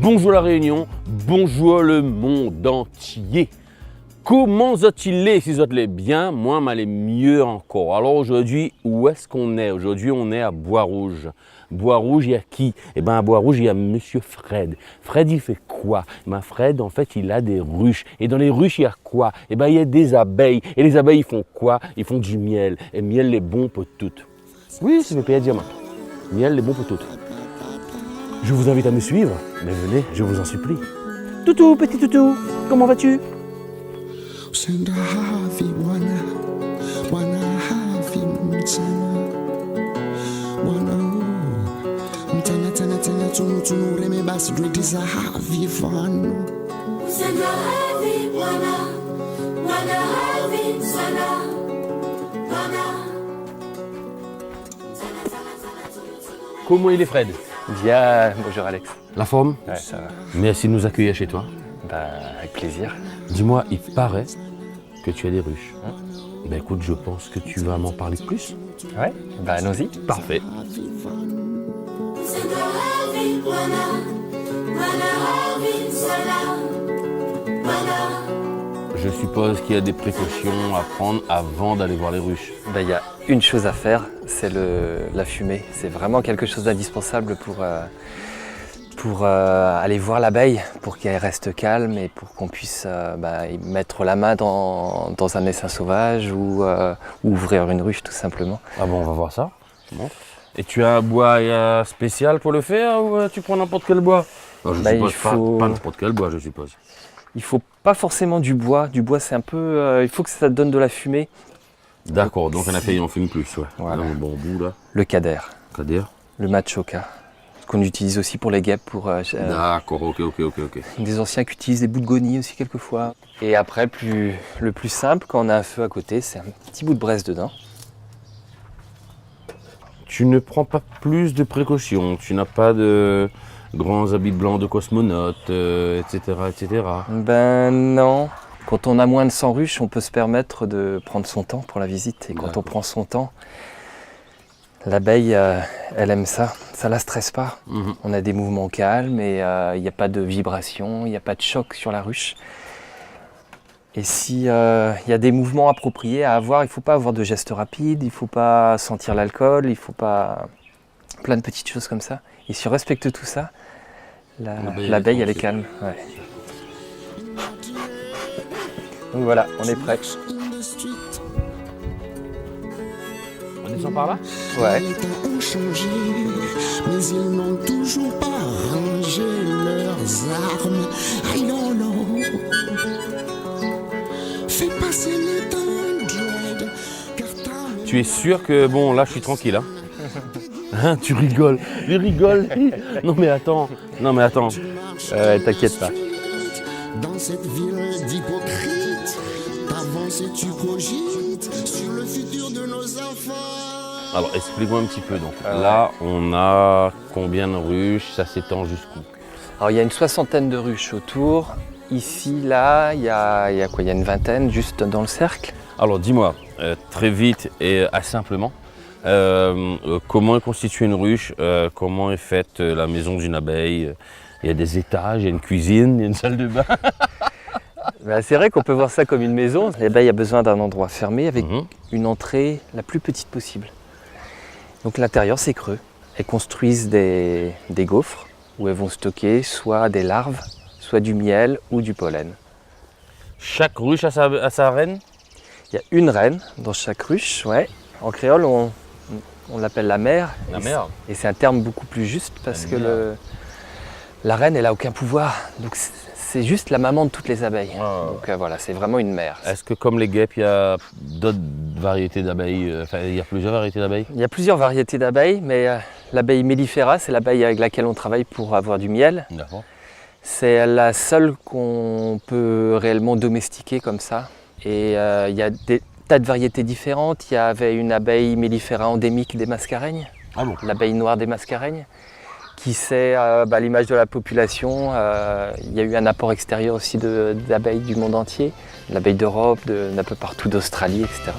Bonjour la Réunion, bonjour le monde entier. Comment va-t-il si vous allez bien? Moi, m'allez mieux encore. Alors aujourd'hui, où est-ce qu'on est? Aujourd'hui, on est à Bois-Rouge. Bois-Rouge, il y a qui? Eh bien, à Bois-Rouge, il y a Monsieur Fred. Fred, il fait quoi? Eh bien, Fred, en fait, il a des ruches. Et dans les ruches, il y a quoi? Eh bien, il y a des abeilles. Et les abeilles, ils font quoi? Ils font du miel. Et miel, les bons pour toutes. Oui, c'est le pays à dire, miel, les bons pour toutes. Je vous invite à me suivre. Mais venez, je vous en supplie. Toutou, petit toutou, comment vas-tu? Comment il est, Fred? Bien, bonjour Alex. La forme? Ouais, ça va. Merci de nous accueillir chez toi. Avec plaisir. Dis-moi, il paraît que tu as des ruches. Ben écoute, je pense que tu vas m'en parler plus. Ouais, allons-y. Parfait. Je suppose qu'il y a des précautions à prendre avant d'aller voir les ruches. Il y a une chose à faire, c'est la fumée. C'est vraiment quelque chose d'indispensable pour aller voir l'abeille, pour qu'elle reste calme et pour qu'on puisse mettre la main dans un essaim sauvage ou ouvrir une ruche tout simplement. Ah bon, on va voir ça. Bon. Et tu as un bois spécial pour le faire ou tu prends n'importe quel bois? Non, je suppose pas n'importe quel bois, je suppose. Il faut pas forcément du bois. Du bois, c'est un peu... il faut que ça donne de la fumée. D'accord, donc on fume plus, ouais. Voilà. Là, bon bout, là. Le Kader. Kader. Le machoka. Qu'on utilise aussi pour les guêpes. D'accord, ok. Des anciens qui utilisent des bouts de goni aussi quelquefois. Et après, le plus simple, quand on a un feu à côté, c'est un petit bout de braise dedans. Tu ne prends pas plus de précautions, tu n'as pas de grands habits blancs de cosmonautes, etc. Ben non. Quand on a moins de 100 ruches, on peut se permettre de prendre son temps pour la visite. Et quand on prend son temps, l'abeille, elle aime ça. Ça la stresse pas. On a des mouvements calmes et il n'y a pas de vibration, il n'y a pas de choc sur la ruche. Et s'il y a des mouvements appropriés à avoir, il ne faut pas avoir de gestes rapides, il ne faut pas sentir l'alcool, il ne faut pas... plein de petites choses comme ça. Et si on respecte tout ça, l'abeille, elle est calme. Ouais. Donc voilà, on est prêt. On descend par là? Ouais. Les temps ont changé, mais ils n'ont toujours pas rangé leurs armes. I don't know. Fais passer le temps, dread, car Tu es sûr que, bon, là, je suis tranquille, hein? Hein, tu rigoles, il rigole. Non mais attends. T'inquiète pas. dans cette ville d'hypocrites, t'avances et tu cogites sur le futur de nos enfants. Alors, explique-moi un petit peu, donc. Là, on a combien de ruches? Ça s'étend jusqu'où? Alors il y a une 60aine de ruches autour. Ici, là, il y a quoi? Il y a une 20aine juste dans le cercle. Alors, dis-moi, très vite et assez simplement, comment est constituée une ruche? Comment est faite la maison d'une abeille? Il y a des étages, il y a une cuisine, il y a une salle de bain. C'est vrai qu'on peut voir ça comme une maison. L'abeille a besoin d'un endroit fermé avec une entrée la plus petite possible. Donc l'intérieur, c'est creux. Elles construisent des gaufres où elles vont stocker soit des larves, soit du miel ou du pollen. Chaque ruche a sa reine? Il y a une reine dans chaque ruche, ouais. En créole, on l'appelle la mère. La mère. Et c'est un terme beaucoup plus juste parce que la reine, elle n'a aucun pouvoir. Donc c'est juste la maman de toutes les abeilles. Oh. Donc voilà, c'est vraiment une mère. Est-ce que comme les guêpes, il y a d'autres variétés d'abeilles? Il y a plusieurs variétés d'abeilles? Il y a plusieurs variétés d'abeilles, mais l'abeille mellifera, c'est l'abeille avec laquelle on travaille pour avoir du miel. D'accord. C'est la seule qu'on peut réellement domestiquer comme ça. Et il y a des tas de variétés différentes. Il y avait une abeille mellifera endémique des Mascareignes, l'abeille noire des Mascareignes, qui sait, à l'image de la population, il y a eu un apport extérieur aussi d'abeilles du monde entier, l'abeille d'Europe, d'un peu partout d'Australie, etc.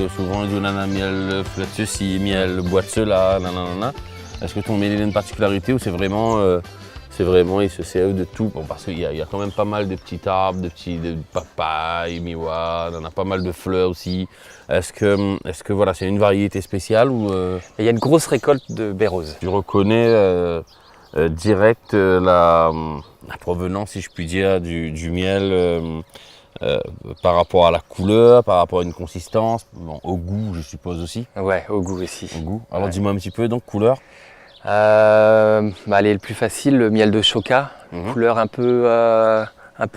que souvent ils disent nanana, miel, fleur de ceci, miel, bois de cela, nanana. Est-ce que ton miel il a une particularité ou c'est vraiment, il se sert de tout? Bon, parce qu'il y a quand même pas mal de petits arbres, de papaye, miwa, on a pas mal de fleurs aussi. Est-ce que voilà, c'est une variété spéciale ou Il y a une grosse récolte de baies roses. tu reconnais direct la provenance, si je puis dire, du miel par rapport à la couleur, par rapport à une consistance, bon, au goût, je suppose aussi. Ouais, au goût aussi. Au goût. Alors Ouais. dis-moi un petit peu, donc couleur. Allez, le plus facile, le miel de Choca, couleur un peu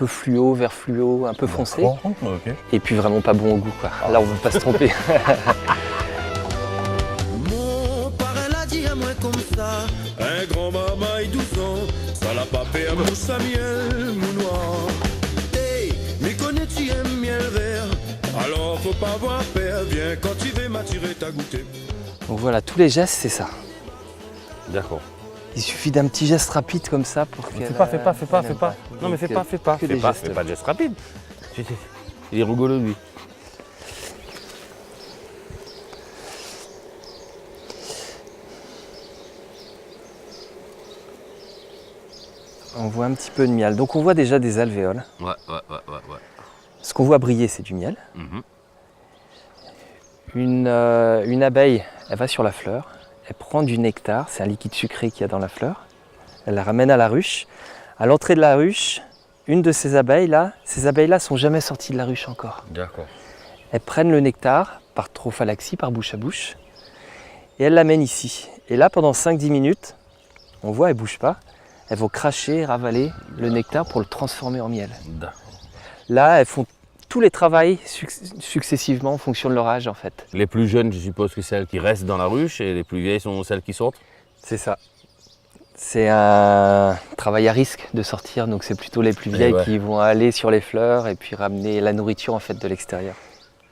fluo, vert fluo, un peu foncé. Ok. Et puis vraiment pas bon au goût, quoi. Là, on ne veut pas se tromper. Mon parrain l'a dit à moi comme ça. Un grand mamaille 12 ans, ça l'a pas fait un mousse à miel, mon noir. Hey, mais connais-tu un miel vert? Alors faut pas avoir peur, viens quand tu veux m'attirer ta goûter. Donc voilà, tous les gestes, c'est ça. D'accord. Il suffit d'un petit geste rapide comme ça pour qu'elle... Fais pas. Non mais Donc, fais pas. que Fais des pas gestes. de geste rapide. Il est rigolo lui. On voit un petit peu de miel. Donc on voit déjà des alvéoles. Ouais. Ce qu'on voit briller, c'est du miel. Mhm. Une abeille, elle va sur la fleur, elle prend du nectar, c'est un liquide sucré qu'il y a dans la fleur, elle la ramène à la ruche. À l'entrée de la ruche, une de ces abeilles-là sont jamais sorties de la ruche encore. D'accord. Elles prennent le nectar par trophalaxie, par bouche à bouche, et elles l'amènent ici. Et là, pendant 5-10 minutes, on voit, elles ne bougent pas, elles vont cracher, ravaler le nectar pour le transformer en miel. D'accord. Là, elles font tous les travails successivement en fonction de leur âge en fait. Les plus jeunes, je suppose que c'est celles qui restent dans la ruche et les plus vieilles sont celles qui sortent. C'est ça. C'est un travail à risque de sortir, donc c'est plutôt les plus vieilles ouais. qui vont aller sur les fleurs et puis ramener la nourriture en fait de l'extérieur.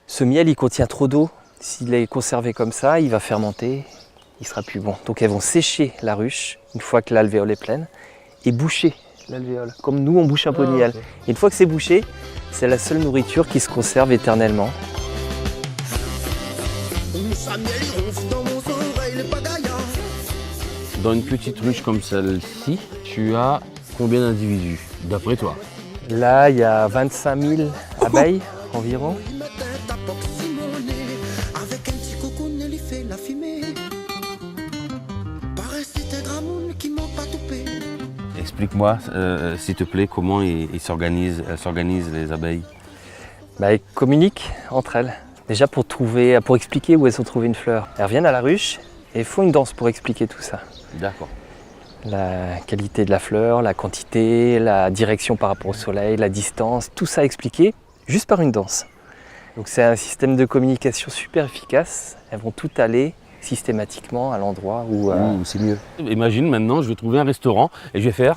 Ce miel, il contient trop d'eau. S'il est conservé comme ça, il va fermenter, il sera plus bon. Donc elles vont sécher la ruche une fois que l'alvéole est pleine et boucher l'alvéole. Comme nous, on bouche un pot de miel. Et une fois que c'est bouché, c'est la seule nourriture qui se conserve éternellement. Mousse à miel, il ronfle dans mon oreille, les pagaillards. Dans une petite ruche comme celle-ci, tu as combien d'individus, d'après toi? Là, il y a 25 000 abeilles environ. Il met un tapoc simoné, avec un petit cocoon, il lui fait la fumée. Paraît c'est un gramoun qui m'a pas toupé. Explique-moi, s'il te plaît, comment elles s'organisent les abeilles. Elles communiquent entre elles. Déjà pour expliquer où elles ont trouvé une fleur. Elles reviennent à la ruche et font une danse pour expliquer tout ça. D'accord. La qualité de la fleur, la quantité, la direction par rapport au soleil, la distance, tout ça expliqué juste par une danse. Donc c'est un système de communication super efficace. Elles vont toutes aller systématiquement à l'endroit où... C'est mieux. Imagine maintenant, je vais trouver un restaurant et je vais faire...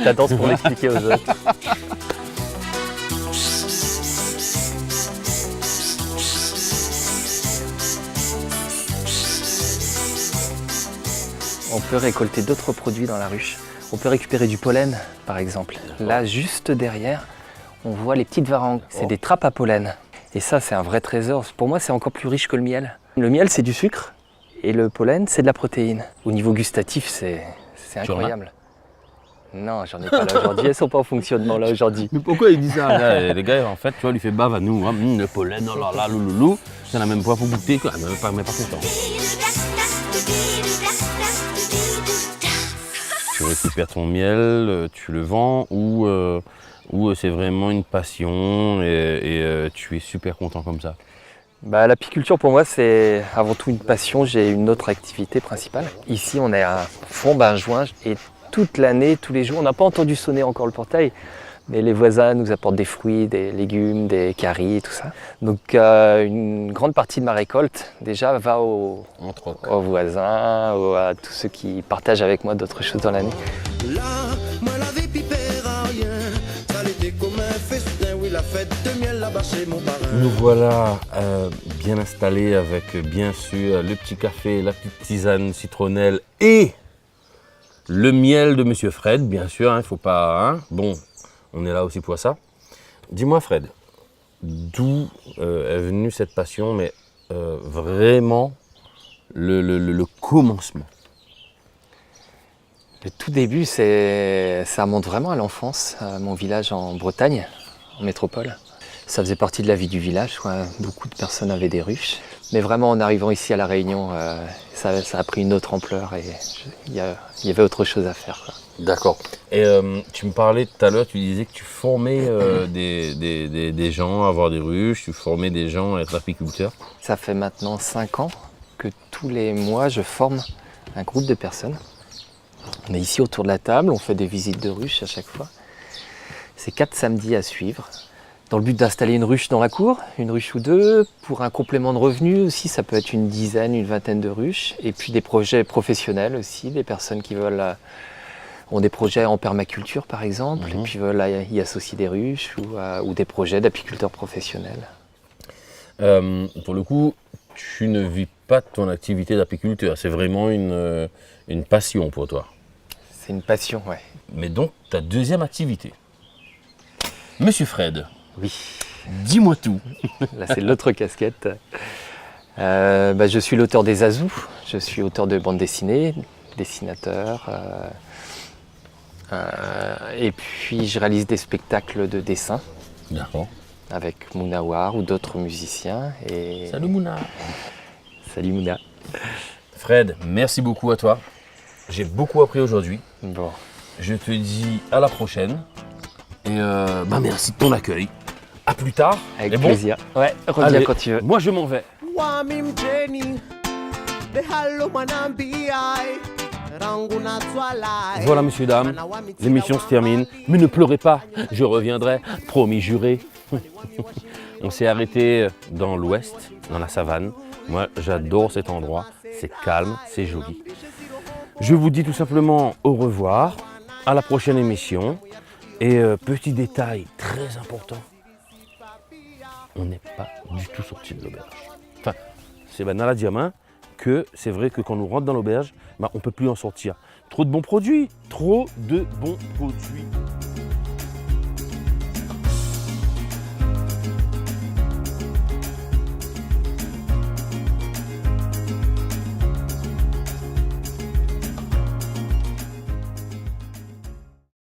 la danse pour l'expliquer aux autres. On peut récolter d'autres produits dans la ruche. On peut récupérer du pollen, par exemple. Là, juste derrière, on voit les petites varangues. C'est des trappes à pollen. Et ça, c'est un vrai trésor. Pour moi, c'est encore plus riche que le miel. Le miel, c'est du sucre. Et le pollen, c'est de la protéine. Au niveau gustatif, c'est incroyable. Non, j'en ai pas là aujourd'hui. Elles sont pas en fonctionnement là aujourd'hui. Mais pourquoi il dit ça là, les gars, en fait, tu vois, lui fait bave à nous. Hein, le pollen, oh là là, louloulou. Il n'y en a même pas pour goûter, quoi. Mais pas content. Tu récupères ton miel, tu le vends ou c'est vraiment une passion et tu es super content comme ça? L'apiculture pour moi c'est avant tout une passion, j'ai une autre activité principale. Ici on est à Font-Benjoin et toute l'année, tous les jours, on n'a pas entendu sonner encore le portail, mais les voisins nous apportent des fruits, des légumes, des caries et tout ça. Donc une grande partie de ma récolte déjà va aux voisins, à tous ceux qui partagent avec moi d'autres choses dans l'année. Là, moi la vie pipère à rien. Ça l'était comme un festin, oui, la fête de miel là-bas chez mon parrain. Nous voilà bien installés avec bien sûr le petit café, la petite tisane citronnelle et le miel de Monsieur Fred, bien sûr, il ne faut pas... Hein. Bon, on est là aussi pour ça. Dis-moi Fred, d'où est venue cette passion, mais vraiment le commencement. Le tout début, ça remonte vraiment à l'enfance, à mon village en Bretagne, en métropole. Ça faisait partie de la vie du village, quoi. Beaucoup de personnes avaient des ruches. Mais vraiment, en arrivant ici à La Réunion, ça a pris une autre ampleur et il y avait autre chose à faire, quoi. D'accord. Et tu me parlais tout à l'heure, tu disais que tu formais des gens à avoir des ruches, tu formais des gens à être apiculteurs. Ça fait maintenant 5 ans que tous les mois, je forme un groupe de personnes. On est ici autour de la table, on fait des visites de ruches à chaque fois. C'est 4 samedis à suivre, dans le but d'installer une ruche dans la cour, une ruche ou deux. Pour un complément de revenus aussi, ça peut être une dizaine, une vingtaine de ruches. Et puis des projets professionnels aussi, des personnes qui veulent... ont des projets en permaculture par exemple, et puis veulent y associer des ruches ou des projets d'apiculteurs professionnels. Pour le coup, tu ne vis pas de ton activité d'apiculteur, c'est vraiment une passion pour toi. C'est une passion, ouais. Mais donc, ta deuxième activité. Monsieur Fred, Oui, dis-moi tout. là c'est l'autre casquette. Je suis l'auteur des Azous, je suis auteur de bande dessinée, dessinateur. Et puis je réalise des spectacles de dessin D'accord. avec Mounawar ou d'autres musiciens. Et... Salut Mouna. Salut Mouna. Fred, merci beaucoup à toi. J'ai beaucoup appris aujourd'hui. Bon, Je te dis à la prochaine. Et merci de ton accueil. À plus tard. avec Et bon, plaisir. Ouais, reviens allez, quand tu veux. moi je m'en vais. Voilà, messieurs, dames, l'émission se termine. Mais ne pleurez pas, je reviendrai, promis, juré. On s'est arrêté dans l'ouest, dans la savane. Moi, j'adore cet endroit. C'est calme, c'est joli. Je vous dis tout simplement au revoir, à la prochaine émission. Et petit détail très important, on n'est pas du tout sorti de l'auberge. Enfin, c'est dans la diamant que c'est vrai que quand on rentre dans l'auberge, on ne peut plus en sortir. Trop de bons produits, trop de bons produits.